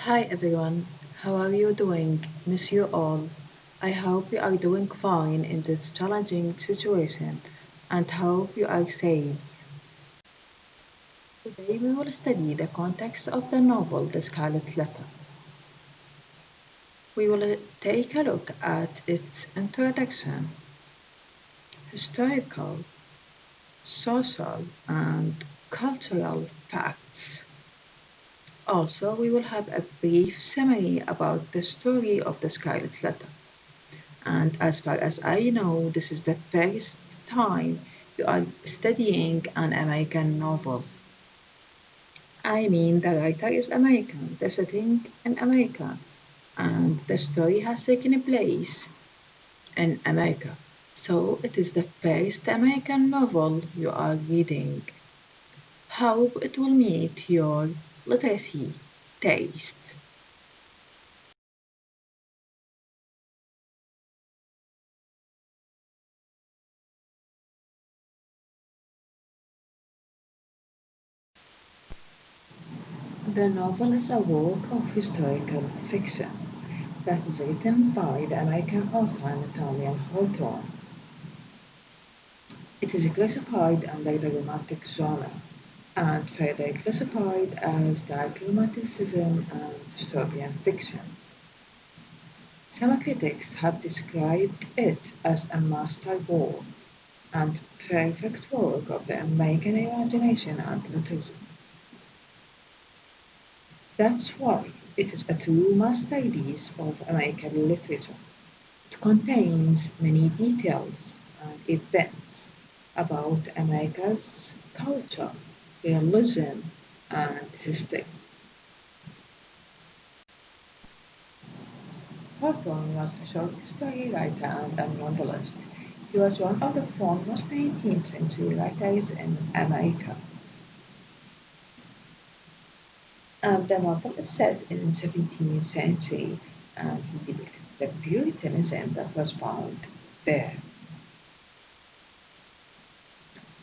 Hi everyone, how are you doing? Miss you all. I hope you are doing fine in this challenging situation and hope you are safe. Today we will study the context of the novel The Scarlet Letter. We will take a look at its introduction, historical, social, and cultural facts. Also, we will have a brief summary about the story of the Scarlet Letter. And as far as I know, this is the first time you are studying an American novel. I mean, the writer is American, the setting in America, and the story has taken place in America. So it is the first American novel you are reading. Hope it will meet your literacy taste. The novel is a work of historical fiction that is written by the American author Nathaniel Hawthorne. It is classified under the romantic genre and further classified as dark romanticism and dystopian fiction. Some critics have described it as a masterwork and perfect work of the American imagination and literature. That's why it is a true masterpiece of American literature. It contains many details and events about America's culture, religion, and history. Hawthorne was a short story writer and a novelist. He was one of the foremost 19th century writers in America. The novel is set in 17th century and he depicted the Puritanism that was found there.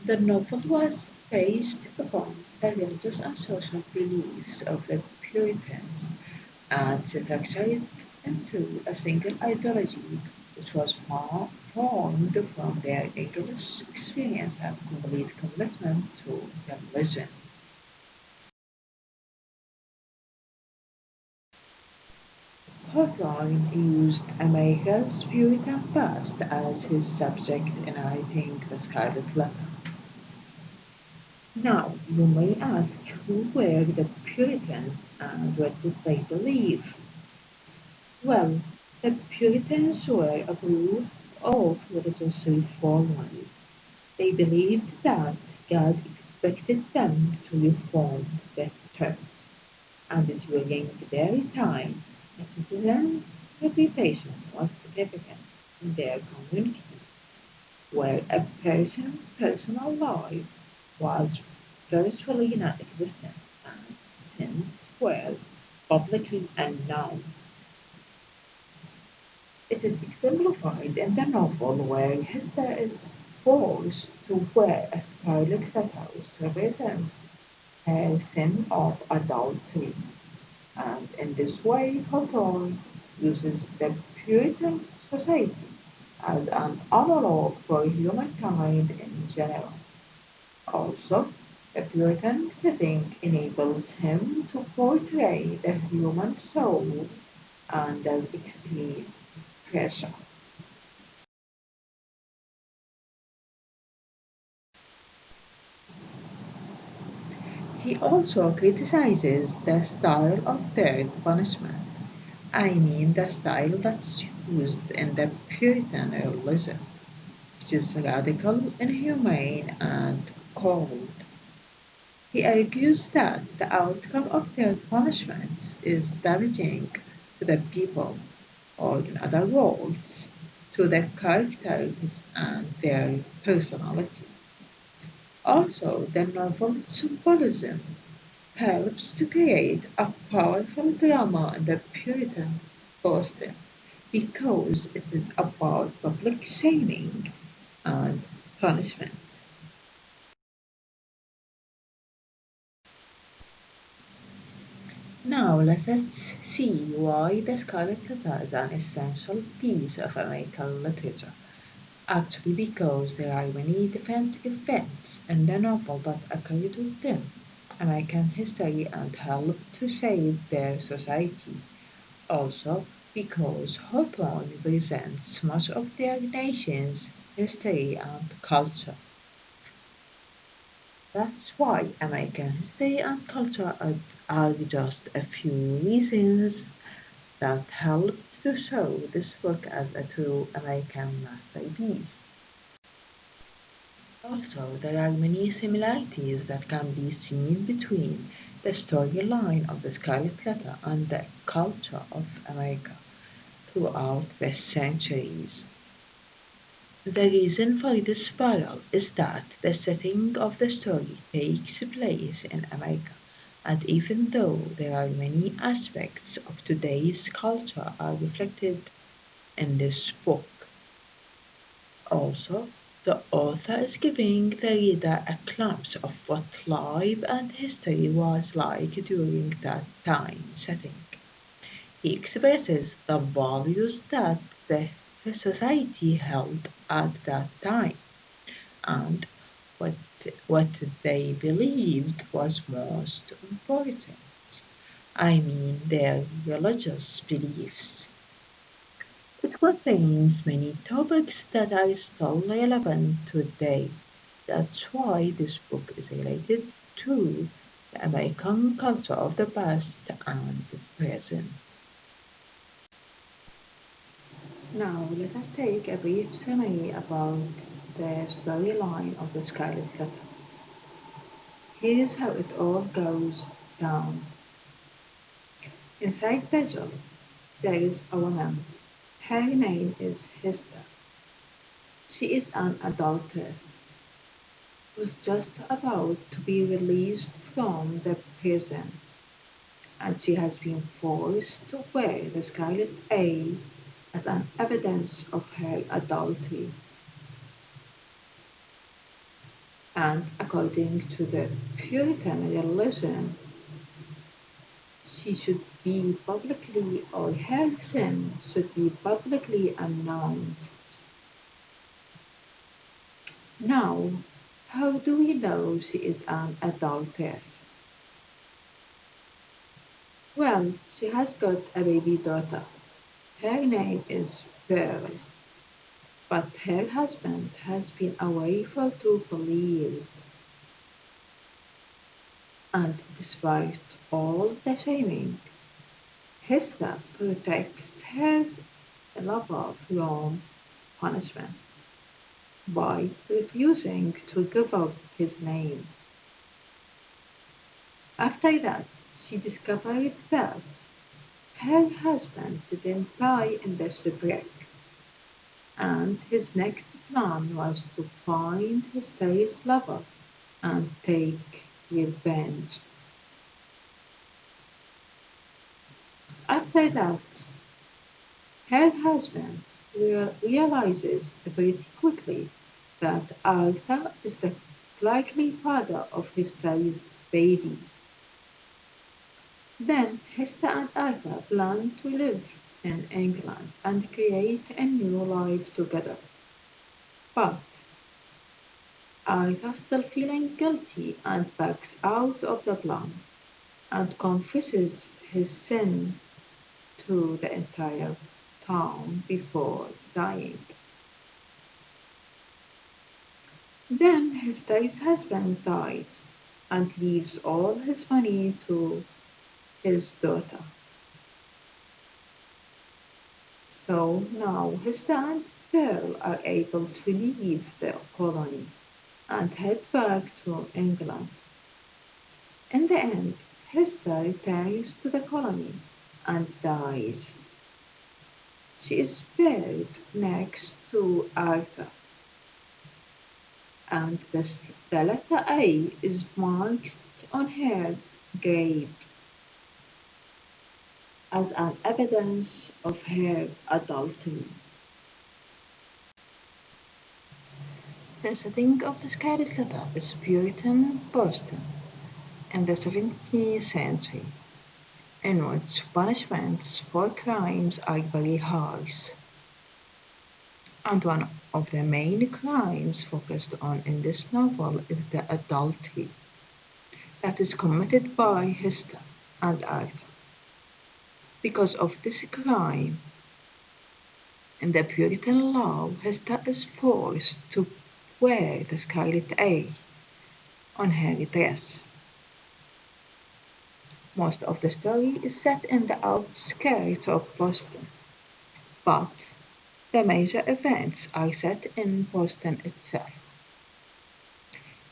The novel was based upon the religious and social beliefs of the Puritans and structured into a single ideology which was formed from their rigorous experience and complete commitment to religion. Hawthorne used America's Puritan past as his subject in writing The Scarlet Letter. Now, you may ask who were the Puritans and what did they believe? Well, the Puritans were a group of religious reformers. They believed that God expected them to reform the church, and during their time, a citizen's reputation was significant in their community, where a person's personal life was virtually non-existent and sins were publicly announced. It is exemplified in the novel where Hester is forced to wear a scarlet letter which represents her sin of adultery. And in this way, Hawthorne uses the Puritan society as an analog for humankind in general. Also, the Puritan setting enables him to portray the human soul under extreme pressure. He also criticizes the style of third punishment. I mean the style that's used in the Puritan religion, which is radical, inhumane, and cold. He argues that the outcome of their punishments is damaging to the people, or in other words, to their characters and their personality. Also, the novel's symbolism helps to create a powerful drama in the Puritan Boston because it is about public shaming and punishment. Now let us see why the Scarlet Letter is an essential piece of American literature. Actually, because there are many different events in the novel that occurred within American history and helped to shape their society. Also, because Hawthorne represents much of their nation's history and culture. That's why American history and culture are just a few reasons that helped to show this book as a true American masterpiece. Also, there are many similarities that can be seen between the storyline of the Scarlet Letter and the culture of America throughout the centuries. The reason for this parallel is that the setting of the story takes place in America, and even though there are many aspects of today's culture are reflected in this book. Also, the author is giving the reader a glimpse of what life and history was like during that time setting. He expresses the values that the society held at that time and what, what they believed was most important. I mean, their religious beliefs. It contains many topics that are still relevant today. That's why this book is related to the American culture of the past and the present. Now, let us take a brief summary about the storyline of the Scarlet Letter. Here's how it all goes down. Inside the jail, there is a woman. Her name is Hester. She is an adulteress who's just about to be released from the prison, and she has been forced to wear the scarlet A as an evidence of her adultery. And according to the Puritan religion, she should be publicly, or her sin should be publicly announced. Now, how do we know she is an adulteress? Well, she has got a baby daughter. Her name is Pearl, but her husband has been away for 2 full years. And despite all the shaming, Hester protects her lover from punishment by refusing to give up his name. After that, she discovered that her husband didn't die in the shipwreck, and his next plan was to find his dearest lover and take revenge. After that, her husband realizes pretty quickly that Arthur is the likely father of his dearest baby. Then Hester and Arthur plan to live in England and create a new life together. But Arthur, still feeling guilty, and backs out of the plan and confesses his sin to the entire town before dying. Then Hester's husband dies and leaves all his money to his daughter. So now Hester and Pearl are able to leave the colony and head back to England. In the end, Hester returns to the colony and dies. She is buried next to Arthur, and the letter A is marked on her grave as an evidence of her adultery. The setting of the Scarlet Letter is Puritan Boston in the 17th century. in which punishments for crimes are very harsh. And one of the main crimes focused on in this novel is the adultery that is committed by Hester and Arthur. Because of this crime, in the Puritan law, Hester is forced to wear the scarlet A on her dress. Most of the story is set in the outskirts of Boston, but the major events are set in Boston itself.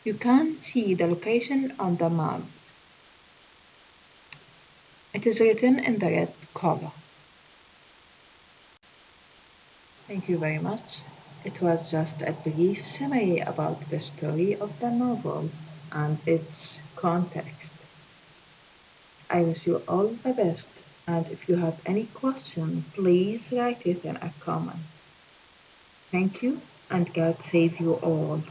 You can see the location on the map. It is written in the red color. Thank you very much. It was just a brief summary about the story of the novel and its context. I wish you all the best, and if you have any question, please write it in a comment. Thank you, and God save you all.